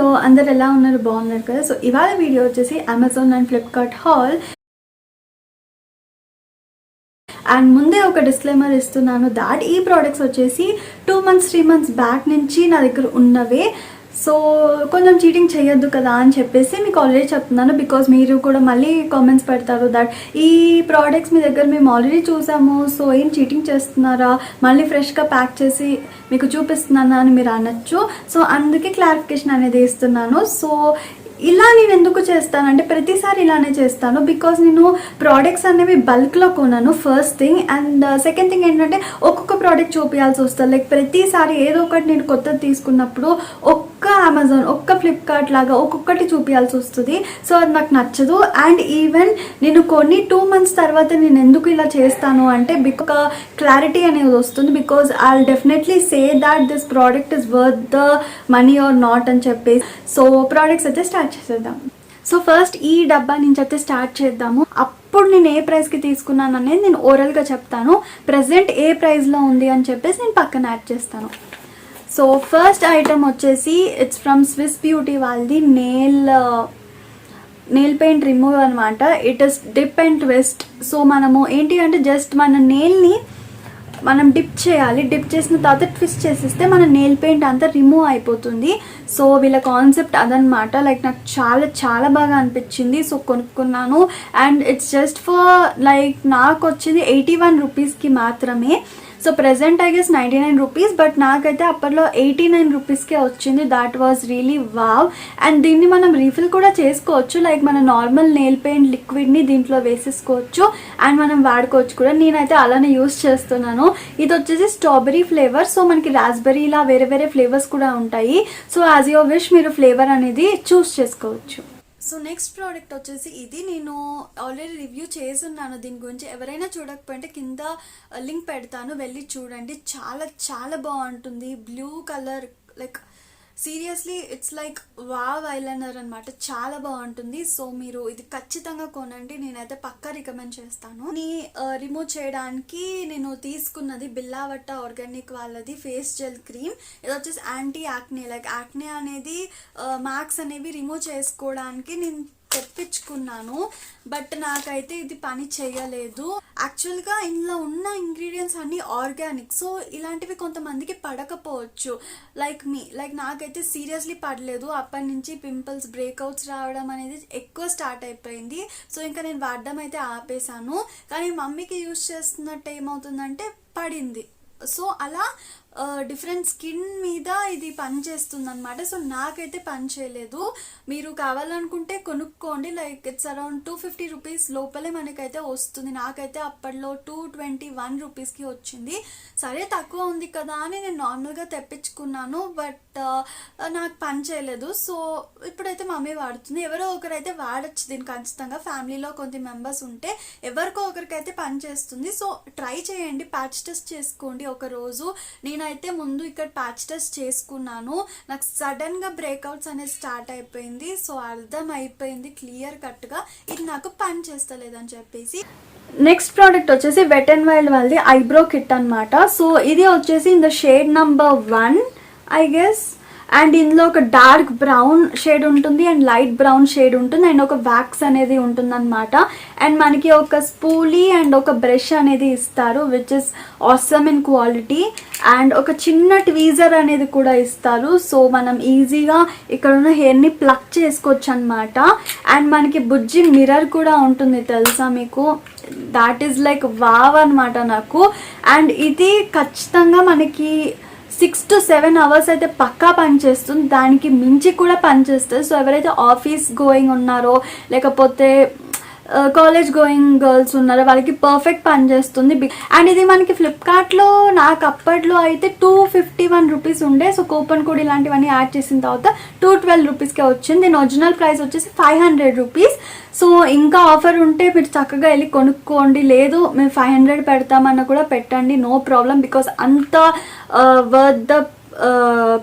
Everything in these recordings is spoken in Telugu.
హలో అందరు ఎలా ఉన్నారు బాగున్నారు కదా. సో ఇవాళ వీడియో వచ్చేసి Amazon and Flipkart hall. And ముందే ఒక డిస్క్లైమర్ ఇస్తున్నాను దాట్ ఈ ప్రోడక్ట్స్ వచ్చేసి 2 months 3 months బ్యాక్ నుంచి నా దగ్గర ఉన్నవే. సో కొంచెం చీటింగ్ చేయొద్దు కదా అని చెప్పేసి మీకు ఆల్రెడీ చెప్తున్నాను. బికాజ్ మీరు కూడా మళ్ళీ కామెంట్స్ పెడతారు దట్ ఈ ప్రోడక్ట్స్ మీ దగ్గర మేము ఆల్రెడీ చూసాము, సో ఏం చీటింగ్ చేస్తున్నారా, మళ్ళీ ఫ్రెష్గా ప్యాక్ చేసి మీకు చూపిస్తున్నాను అని మీరు అనొచ్చు. సో అందుకే క్లారిఫికేషన్ అనేది ఇస్తున్నాను. సో ఇలా నేను ఎందుకు చేస్తానంటే ప్రతిసారి ఇలానే చేస్తాను బికాజ్ నేను ప్రోడక్ట్స్ అనేవి బల్క్లో కొన్నాను first thing. And second thing ఏంటంటే ఒక్కొక్క ప్రోడక్ట్ చూపించాల్సి వస్తుంది. లైక్ ప్రతిసారి ఏదో ఒకటి నేను కొత్తది తీసుకున్నప్పుడు ఒక్క అమెజాన్ ఒక్క ఫ్లిప్కార్ట్ లాగా ఒక్కొక్కటి చూపించాల్సి వస్తుంది. సో అది నాకు నచ్చదు. అండ్ ఈవెన్ నేను కొన్ని 2 months తర్వాత నేను ఎందుకు ఇలా చేస్తాను అంటే బికాజ్ క్లారిటీ అనేది వస్తుంది. Because I definitely say that this product is worth the money are not అని చెప్పేసి. సో ప్రోడక్ట్స్ అయితే స్టార్ట్ చేసేద్దాం. సో ఫస్ట్ ఈ డబ్బా నుంచి అయితే స్టార్ట్ చేద్దాము. అప్పుడు నేను ఏ ప్రైస్కి తీసుకున్నాను అనేది నేను ఓరల్గా చెప్తాను. ప్రజెంట్ ఏ ప్రైస్లో ఉంది అని చెప్పేసి నేను పక్కన యాడ్ చేస్తాను. సో ఫస్ట్ ఐటమ్ వచ్చేసి ఇట్స్ ఫ్రమ్ స్విస్ బ్యూటీ వాళ్ళది నెయిల్ పెయింట్ రిమూవ్ అనమాట. It is dip and twist. So మనము ఏంటి అంటే జస్ట్ మన నెయిల్ని మనం డిప్ చేయాలి. డిప్ చేసిన తర్వాత ట్విస్ట్ చేసేస్తే మన నెయిల్ పెయింట్ అంతా రిమూవ్ అయిపోతుంది. సో వీళ్ళ కాన్సెప్ట్ అదనమాట. లైక్ నాకు చాలా చాలా బాగా అనిపించింది. సో కొనుక్కున్నాను. And it's just for like నాకు వచ్చింది 81 రూపీస్కి మాత్రమే. So present I guess 99 rupees, but నాకైతే అప్పట్లో 89 రూపీస్కే వచ్చింది. That was really wow. And దీన్ని మనం రీఫిల్ కూడా చేసుకోవచ్చు. లైక్ మన నార్మల్ నెయిల్ పెయింట్ లిక్విడ్ని దీంట్లో వేసేసుకోవచ్చు అండ్ మనం వాడుకోవచ్చు కూడా. నేనైతే అలానే యూస్ చేస్తున్నాను. ఇది వచ్చేసి స్ట్రాబెరీ ఫ్లేవర్. సో మనకి రాస్బెరీ ఇలా వేరే వేరే ఫ్లేవర్స్ కూడా ఉంటాయి. సో యాజ్ యువర్ విష్ మీరు ఫ్లేవర్ అనేది చూస్ చేసుకోవచ్చు. సో నెక్స్ట్ ప్రోడక్ట్ వచ్చేసి ఇది నేను ఆల్రెడీ రివ్యూ చేస్తున్నాను దీని గురించి. ఎవరైనా చూడకపోతే కింద లింక్ పెడతాను, వెళ్ళి చూడండి. చాలా చాలా బాగుంటుంది. Blue colour like seriously it's like wow eyeliner అనమాట. చాలా బాగుంటుంది. సో మీరు ఇది ఖచ్చితంగా కొనండి. నేనైతే పక్కా రికమెండ్ చేస్తాను. రిమూవ్ చేయడానికి నేను తీసుకున్నది బిల్లావట్ట ఆర్గానిక్ వాళ్ళది ఫేస్ జెల్ క్రీమ్. ఇది వచ్చేసి యాంటీ యాక్నే, లైక్ యాక్నే అనేది మార్క్స్ అనేవి రిమూవ్ చేసుకోవడానికి నేను తెప్పించుకున్నాను. బట్ నాకైతే ఇది పని చేయలేదు. యాక్చువల్గా ఇందులో ఉన్న ఇంగ్రీడియంట్స్ అన్నీ ఆర్గానిక్. సో ఇలాంటివి కొంతమందికి పడకపోవచ్చు లైక్ మీ. లైక్ నాకైతే సీరియస్లీ పడలేదు. అప్పటి నుంచి పింపుల్స్ బ్రేక్అవుట్స్ రావడం అనేది ఎక్కువ స్టార్ట్ అయిపోయింది. సో ఇంకా నేను వాడడం అయితే ఆపేశాను. కానీ మమ్మీకి యూజ్ చేస్తున్నట్టు ఏమవుతుందంటే పడింది. సో అలా డిఫరెంట్ స్కిన్ మీద ఇది పని చేస్తుంది అనమాట. సో నాకైతే పని చేయలేదు. మీరు కావాలనుకుంటే కొనుక్కోండి. లైక్ ఇట్స్ అరౌండ్ 250 రూపీస్ లోపలే మనకైతే వస్తుంది. నాకైతే అప్పట్లో 221 రూపీస్కి వచ్చింది. సరే తక్కువ ఉంది కదా అని నేను నార్మల్గా తెప్పించుకున్నాను. బట్ నాకు పని చేయలేదు. సో ఇప్పుడైతే మమ్మీ వాడుతుంది. ఎవరో ఒకరైతే వాడచ్చు దీన్ని ఖచ్చితంగా. ఫ్యామిలీలో కొంత మెంబర్స్ ఉంటే ఎవరికో ఒకరికైతే పని చేస్తుంది. సో ట్రై చేయండి, ప్యాచ్ టెస్ట్ చేసుకోండి ఒక రోజు. నేనైతే ముందు ఇక్కడ ప్యాచ్ టెస్ట్ చేసుకున్నాను. నాకు సడన్ గా బ్రేక్అవుట్స్ అనేది స్టార్ట్ అయిపోయింది. సో అర్థం అయిపోయింది క్లియర్ కట్ గా ఇది నాకు పని చేస్తలేదని చెప్పేసి. నెక్స్ట్ ప్రోడక్ట్ వచ్చేసి వెట్ అండ్ వైల్డ్ వాళ్ళది ఐబ్రో కిట్ అనమాట. సో ఇది వచ్చేసి in the shade number 1 I guess. And ఇందులో ఒక డార్క్ బ్రౌన్ షేడ్ ఉంటుంది అండ్ లైట్ బ్రౌన్ షేడ్ ఉంటుంది అండ్ ఒక వ్యాక్స్ అనేది ఉంటుంది అనమాట. అండ్ మనకి ఒక స్పూలీ అండ్ ఒక బ్రష్ అనేది ఇస్తారు which is awesome in quality. And ఒక చిన్న ట్వీజర్ అనేది కూడా ఇస్తారు. సో మనం ఈజీగా ఇక్కడ ఉన్న హెయిర్ని ప్లక్ చేసుకోవచ్చు అనమాట. అండ్ మనకి బుజ్జి మిర్రర్ కూడా ఉంటుంది తెలుసా మీకు. దాట్ ఈజ్ లైక్ వావ్ అనమాట నాకు. అండ్ ఇది ఖచ్చితంగా మనకి 6 to 7 hours అయితే పక్కా పనిచేస్తుంది. దానికి మించి కూడా పనిచేస్తుంది. సో ఎవరైతే ఆఫీస్ గోయింగ్ ఉన్నారో లేకపోతే కాలేజ్ గోయింగ్ గర్ల్స్ ఉన్నారో వాళ్ళకి పర్ఫెక్ట్ పనిచేస్తుంది. అండ్ ఇది మనకి ఫ్లిప్కార్ట్లో నాకు అప్పట్లో అయితే 251 రూపీస్ ఉండే. సో కూపన్ కోడ్ ఇలాంటివన్నీ యాడ్ చేసిన తర్వాత 212 రూపీస్కే వచ్చింది. దీని ఒరిజినల్ ప్రైస్ వచ్చేసి 500 రూపీస్. సో ఇంకా ఆఫర్ ఉంటే మీరు చక్కగా వెళ్ళి కొనుక్కోండి. లేదు మేము 500 పెడతామన్నా కూడా పెట్టండి, నో ప్రాబ్లం. బికాస్ అంత వర్త్ ద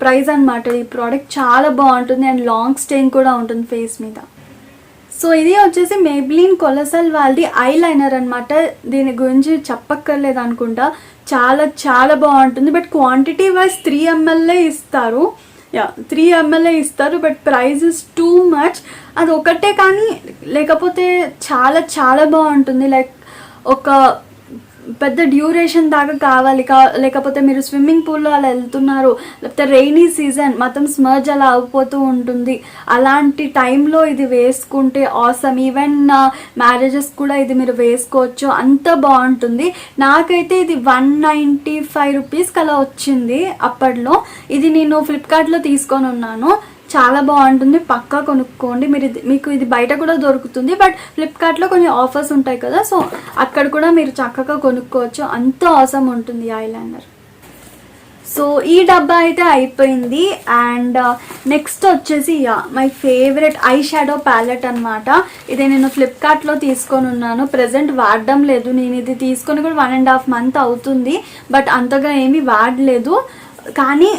ప్రైస్ అనమాట. ఈ ప్రోడక్ట్ చాలా బాగుంటుంది అండ్ లాంగ్ స్టేయింగ్ కూడా ఉంటుంది ఫేస్ మీద. సో ఇది వచ్చేసి మేబ్లిన్ కొలసల్ వాళ్ళది ఐ లైనర్ అనమాట. దీని గురించి చెప్పక్కర్లేదు అనుకుంటా. చాలా చాలా బాగుంటుంది. బట్ క్వాంటిటీ వైజ్ 3 ml ఇస్తారు. యా 3 ml ఇస్తారు, but price is too much. అది ఒకటే కానీ లేకపోతే చాలా చాలా బాగుంటుంది. లైక్ ఒక పెద్ద డ్యూరేషన్ దాకా కావాలి, లేకపోతే మీరు స్విమ్మింగ్ పూల్లో అలా వెళ్తున్నారు, లేకపోతే రెయినీ సీజన్ మొత్తం స్మర్జ్ అలా అయిపోతూ ఉంటుంది, అలాంటి టైంలో ఇది వేసుకుంటే ఆసమ్. ఈవెన్ మ్యారేజెస్ కూడా ఇది మీరు వేసుకోవచ్చు, అంత బాగుంటుంది. నాకైతే ఇది 195 రూపీస్కి అలా వచ్చింది అప్పట్లో. ఇది నేను ఫ్లిప్కార్ట్లో తీసుకొని ఉన్నాను. చాలా బాగుంటుంది, పక్కా కొనుక్కోండి. మీకు ఇది బయట కూడా దొరుకుతుంది, బట్ ఫ్లిప్కార్ట్లో కొన్ని ఆఫర్స్ ఉంటాయి కదా, సో అక్కడ కూడా మీరు చక్కగా కొనుక్కోవచ్చు. అంత అవసరం ఉంటుంది ఐలైనర్. సో ఈ డబ్బా అయితే అయిపోయింది. అండ్ నెక్స్ట్ వచ్చేసి my favourite eye shadow palette అనమాట. ఇది నేను ఫ్లిప్కార్ట్లో తీసుకొని ఉన్నాను, ప్రెజెంట్ వాడడం లేదు. నేను ఇది తీసుకొని కూడా 1.5 month అవుతుంది, బట్ అంతగా ఏమీ వాడలేదు. కానీ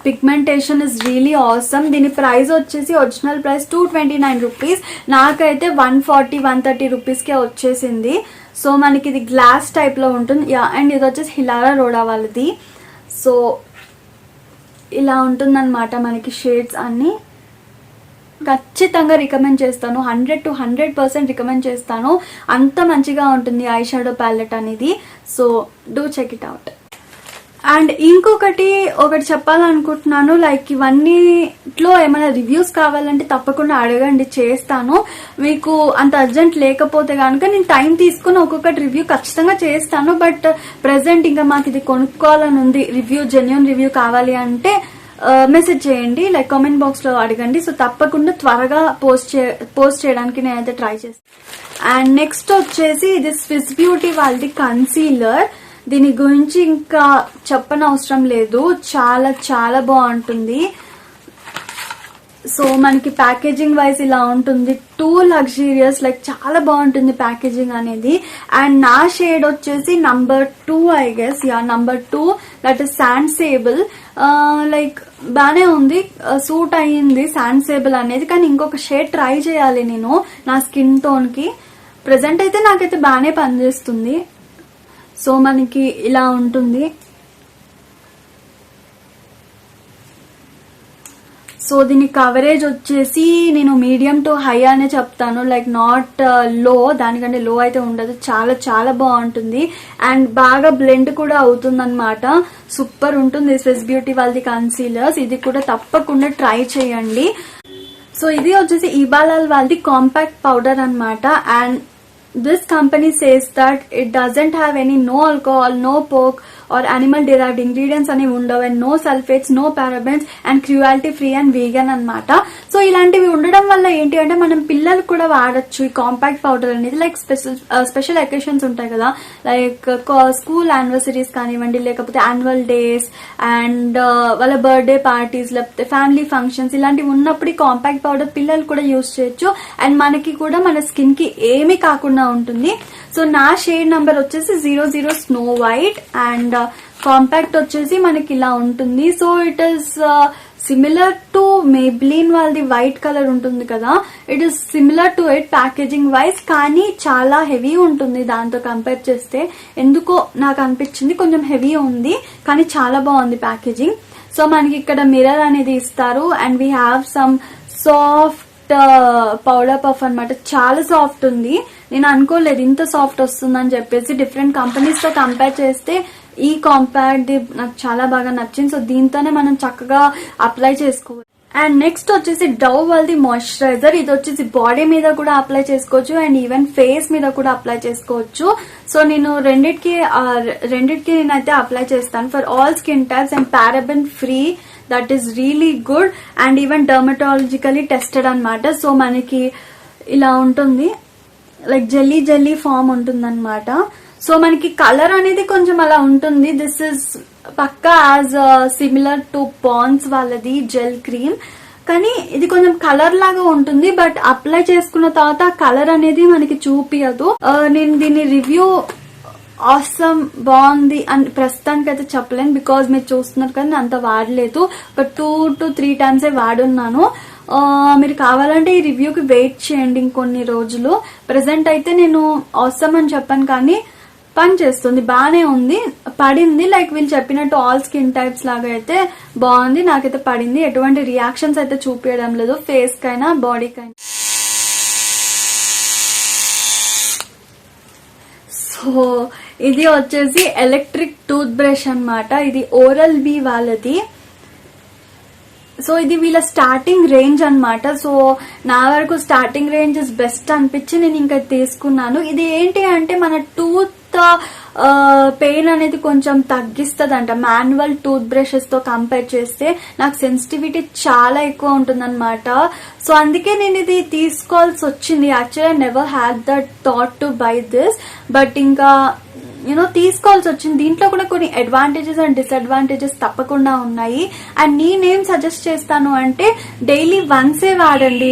పిగ్మెంటేషన్ ఇస్ రియలీ ఆసమ్. దీని ప్రైస్ వచ్చేసి ఒరిజినల్ ప్రైస్ 229 రూపీస్, నాకైతే 140-130 రూపీస్కే వచ్చేసింది. సో మనకి ఇది గ్లాస్ టైప్లో ఉంటుంది. అండ్ ఇది వచ్చేసి హిలారా రోడా వాళ్ళది. సో ఇలా ఉంటుందన్నమాట మనకి షేడ్స్ అన్నీ. ఖచ్చితంగా రికమెండ్ చేస్తాను, 100 to 100% రికమెండ్ చేస్తాను. అంత మంచిగా ఉంటుంది ఐ షాడో ప్యాలెట్ అనేది. So do check it out. And ఇంకొకటి చెప్పాలనుకుంటున్నాను, లైక్ ఇవన్నీట్లో ఏమైనా రివ్యూస్ కావాలంటే తప్పకుండా అడగండి, చేస్తాను. మీకు అంత అర్జెంట్ లేకపోతే కనుక నేను టైం తీసుకుని ఒక్కొక్కటి రివ్యూ ఖచ్చితంగా చేస్తాను. బట్ ప్రెసెంట్ ఇంకా మాకు ఇది కొనుక్కోవాలని ఉంది, జెన్యూన్ రివ్యూ కావాలి అంటే మెసేజ్ చేయండి, లైక్ కామెంట్ బాక్స్ లో అడగండి. సో తప్పకుండా త్వరగా పోస్ట్ చేయడానికి నేనైతే ట్రై చేస్తాను. అండ్ నెక్స్ట్ వచ్చేసి ఇది స్విస్ బ్యూటీ వాళ్ళది కన్సీలర్. దీని గురించి ఇంకా చెప్పనవసరం లేదు, చాలా చాలా బాగుంటుంది. సో మనకి ప్యాకేజింగ్ వైజ్ ఇలా ఉంటుంది, టూ లగ్జూరియస్, లైక్ చాలా బాగుంటుంది ప్యాకేజింగ్ అనేది. అండ్ నా షేడ్ వచ్చేసి number 2 I guess, number 2, that is sand sable. Like బానే ఉంది, సూట్ అయ్యింది శాండ్ సేబుల్ అనేది. కానీ ఇంకొక షేడ్ ట్రై చేయాలి నేను నా స్కిన్ టోన్ కి. ప్రెసెంట్ అయితే నాకైతే బాగానే పనిచేస్తుంది. సో మనకి ఇలా ఉంటుంది. సో దీని కవరేజ్ వచ్చేసి నేను మీడియం టు హై అనే చెప్తాను, లైక్ నాట్ లో, దానికంటే లో అయితే ఉండదు. చాలా చాలా బాగుంటుంది అండ్ బాగా బ్లెండ్ కూడా అవుతుంది అనమాట. సూపర్ ఉంటుంది స్విస్ బ్యూటీ వాళ్ళది కన్సీలర్స్. ఇది కూడా తప్పకుండా ట్రై చేయండి. సో ఇది వచ్చేసి ఇబాలాల్ వాళ్ళది కాంపాక్ట్ పౌడర్ అనమాట. And this company says that it doesn't have any no alcohol, no pork or animal derived ingredients అని ఉండవు, and no sulphates, no parabens and cruelty free and vegan అనమాట. సో ఇలాంటివి ఉండడం వల్ల ఏంటి అంటే మనం పిల్లలకు కూడా వాడచ్చు ఈ కాంపాక్ట్ పౌడర్ అనేది. లైక్ స్పెషల్ అకేషన్స్ ఉంటాయి కదా, లైక్ స్కూల్ యానివర్సరీస్ కానివ్వండి, లేకపోతే యాన్యువల్ డేస్ అండ్ వాళ్ళ బర్త్డే పార్టీస్, లేకపోతే ఫ్యామిలీ ఫంక్షన్స్, ఇలాంటివి ఉన్నప్పుడు ఈ కాంపాక్ట్ పౌడర్ పిల్లలు కూడా యూజ్ చేయొచ్చు. అండ్ మనకి కూడా మన స్కిన్ కి ఏమీ కాకుండా ఉంటుంది. సో నా షేడ్ నంబర్ వచ్చేసి 00 స్నో వైట్ అండ్ కాంపాక్ట్ వచ్చేసి మనకి ఇలా ఉంటుంది. So it is similar to Maybelline వాళ్ళది వైట్ కలర్ ఉంటుంది కదా, it is similar to it packaging wise, కానీ చాలా హెవీ ఉంటుంది దాంతో కంపేర్ చేస్తే. ఎందుకో నాకు అనిపించింది కొంచెం హెవీ ఉంది, కానీ చాలా బాగుంది ప్యాకేజింగ్. సో మనకి ఇక్కడ మిర్రర్ అనేది ఇస్తారు and we have some soft powder puff అనమాట. చాలా సాఫ్ట్ ఉంది, నేను అనుకోలేదు ఇంత సాఫ్ట్ వస్తుందని చెప్పేసి. డిఫరెంట్ కంపెనీస్ తో కంపేర్ చేస్తే ఈ కాంపాక్ట్ నాకు చాలా బాగా నచ్చింది. సో దీంతోనే మనం చక్కగా అప్లై చేసుకోవచ్చు. అండ్ నెక్స్ట్ వచ్చేసి డవ్ వాళ్ళది మాయిశ్చరైజర్. ఇది వచ్చేసి బాడీ మీద కూడా అప్లై చేసుకోవచ్చు అండ్ ఈవెన్ ఫేస్ మీద కూడా అప్లై చేసుకోవచ్చు. సో నేను రెండిటికి నేనైతే అప్లై చేస్తాను for all skin types and paraben free. That is really good and even dermatologically tested అనమాట. సో మనకి ఇలా ఉంటుంది, లైక్ జెల్లీ ఫామ్ ఉంటుంది అనమాట. సో మనకి కలర్ అనేది కొంచెం అలా ఉంటుంది. దిస్ ఇస్ పక్కా యాజ్ సిమిలర్ టు పాండ్స్ వాళ్ళది జెల్ క్రీమ్, కానీ ఇది కొంచెం కలర్ లాగా ఉంటుంది. బట్ అప్లై చేసుకున్న తర్వాత కలర్ అనేది మనకి చూపియదు. నేను దీని రివ్యూ ఆసమ్ బాగుంది అని ప్రస్తుతానికి అయితే చెప్పలేను, బికాజ్ మీరు చూస్తున్నారు కదా అంత వాడలేదు, ఒక 2 to 3 times వాడున్నాను. మీరు కావాలంటే ఈ రివ్యూకి వెయిట్ చేయండి ఇంకొన్ని రోజులు. ప్రెసెంట్ అయితే నేను ఆసమ్ అని చెప్పాను, కానీ పని చేస్తుంది, బాగానే ఉంది, పడింది. లైక్ వీళ్ళు చెప్పినట్టు ఆల్ స్కిన్ టైప్స్ లాగా అయితే బాగుంది, నాకైతే పడింది. ఎటువంటి రియాక్షన్స్ అయితే చూపించడం లేదు ఫేస్ కైనా బాడీకైనా. సో ఇది వచ్చేసి ఎలక్ట్రిక్ టూత్ బ్రష్ అనమాట. ఇది ఓరల్ బి వాళ్ళది. సో ఇది వీళ్ళ స్టార్టింగ్ రేంజ్ అనమాట. సో నా వరకు స్టార్టింగ్ రేంజ్ ఇస్ బెస్ట్ అనిపించి నేను ఇంకా తీసుకున్నాను. ఇది ఏంటి అంటే మన టూత్ పెయిన్ అనేది కొంచెం తగ్గిస్తుంది అంట మాన్యువల్ టూత్ బ్రషెస్ తో కంపేర్ చేస్తే. నాకు సెన్సిటివిటీ చాలా ఎక్కువ ఉంటుందన్నమాట. సో అందుకే నేను ఇది తీసుకోవాల్సి వచ్చింది. Actually I never had the thought to buy this, but ఇంకా తీసుకోవాల్సి వచ్చింది. దీంట్లో కూడా కొన్ని అడ్వాంటేజెస్ అండ్ డిసడ్వాంటేజెస్ తప్పకుండా ఉన్నాయి. అండ్ నేనేం సజెస్ట్ చేస్తాను అంటే డైలీ వన్సే వాడండి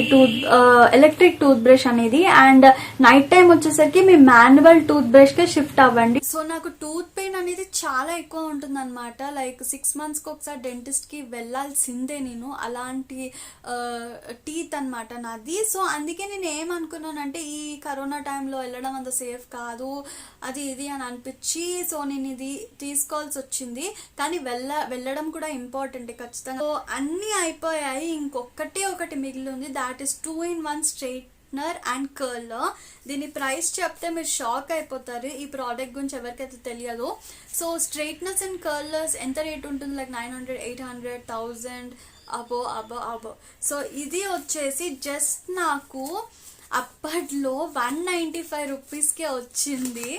ఎలక్ట్రిక్ టూత్ బ్రష్ అనేది. అండ్ నైట్ టైం వచ్చేసరికి మీ మాన్యువల్ టూత్ బ్రష్ కి షిఫ్ట్ అవ్వండి. సో నాకు టూత్ పెయిన్ అనేది చాలా ఎక్కువ ఉంటుంది అనమాట. లైక్ 6 months కి ఒకసారి డెంటిస్ట్ కి వెళ్లాల్సిందే నేను, అలాంటి టీత్ అనమాట నాది. సో అందుకే నేను ఏమనుకున్నానంటే ఈ కరోనా టైంలో వెళ్ళడం అంత సేఫ్ కాదు అది ఇది అని అనిపించి సో నేను ఇది తీసుకోవాల్సి వచ్చింది. కానీ వెళ్ళడం కూడా ఇంపార్టెంట్ ఖచ్చితంగా. సో అన్ని అయిపోయాయి, ఒకటి మిగిలి ఉంది. That is 2-in-1 straightener and curler. దీని ప్రైస్ చెప్తే మీరు షాక్ అయిపోతారు, ఈ ప్రోడక్ట్ గురించి ఎవరికైతే తెలియదు. సో స్ట్రైట్నర్స్ అండ్ కర్లర్స్ ఎంత రేట్ ఉంటుంది, లైక్ 900, 800, 1000 అబో. సో ఇది వచ్చేసి జస్ట్ నాకు అప్పట్లో 195 రూపీస్కే వచ్చింది.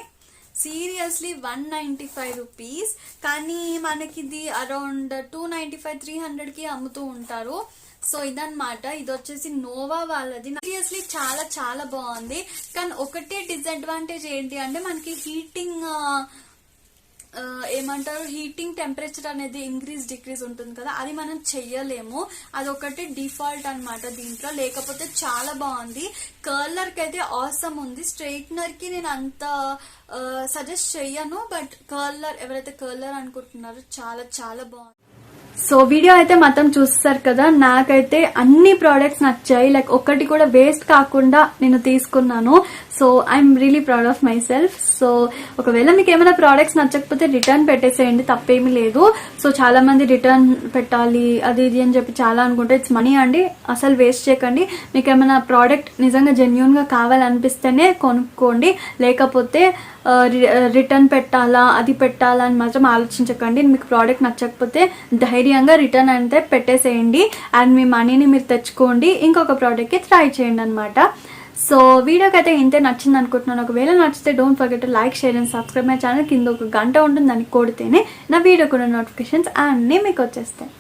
Seriously 195 rupees. కానీ మనకి ఇది అరౌండ్ 295-300కి అమ్ముతూ ఉంటారు. సో ఇదన్నమాట. ఇది వచ్చేసి నోవా వాళ్ళది. సీరియస్లీ చాలా చాలా బాగుంది. కానీ ఒకటే డిసడ్వాంటేజ్ ఏంటి అంటే మనకి హీటింగ్ టెంపరేచర్ అనేది డిక్రీజ్ ఉంటుంది కదా, అది మనం చెయ్యలేము. అదొకటి డిఫాల్ట్ అనమాట దీంట్లో. లేకపోతే చాలా బాగుంది. కర్లర్ కి అయితే ఆసమ్ ఉంది. స్ట్రైట్నర్ కి నేను అంత సజెస్ట్ చెయ్యను, బట్ ఎవరైతే కర్లర్ అనుకుంటున్నారో చాలా చాలా బాగుంది. సో వీడియో అయితే మొత్తం చూస్తారు కదా, నాకైతే అన్ని ప్రోడక్ట్స్ నచ్చాయి. లైక్ ఒక్కటి కూడా వేస్ట్ కాకుండా నేను తీసుకున్నాను. So I'm really proud of my self. So ఒకవేళ మీకు ఏమైనా ప్రోడక్ట్స్ నచ్చకపోతే రిటర్న్ పెట్టేసేయండి, తప్పేమీ లేదు. సో చాలా మంది రిటర్న్ పెట్టాలి అది ఇది అని చెప్పి చాలా అనుకుంటే ఇట్స్ మనీ అండి, అసలు వేస్ట్ చేయకండి. మీకు ఏమైనా ప్రోడక్ట్ నిజంగా జెన్యూన్ గా కావాలనిపిస్తేనే కొనుక్కోండి, లేకపోతే రిటర్న్ పెట్టాలా అది పెట్టాలా అని మాత్రం ఆలోచించకండి. మీకు ప్రోడక్ట్ నచ్చకపోతే ధైర్యంగా రిటర్న్ అంటే పెట్టేసేయండి అండ్ మీ మనీని మీరు తెచ్చుకోండి, ఇంకొక ప్రోడక్ట్కి ట్రై చేయండి అనమాట. సో వీడియోకి అయితే ఇంతే నచ్చింది అనుకుంటున్నాను. ఒకవేళ నచ్చితే don't forget to like, share and subscribe my channel. కింద ఒక గంట ఉంటుంది, దాన్ని కొడితేనే నా వీడియో కూడా నోటిఫికేషన్స్ అన్నీ మీకు వచ్చేస్తాయి.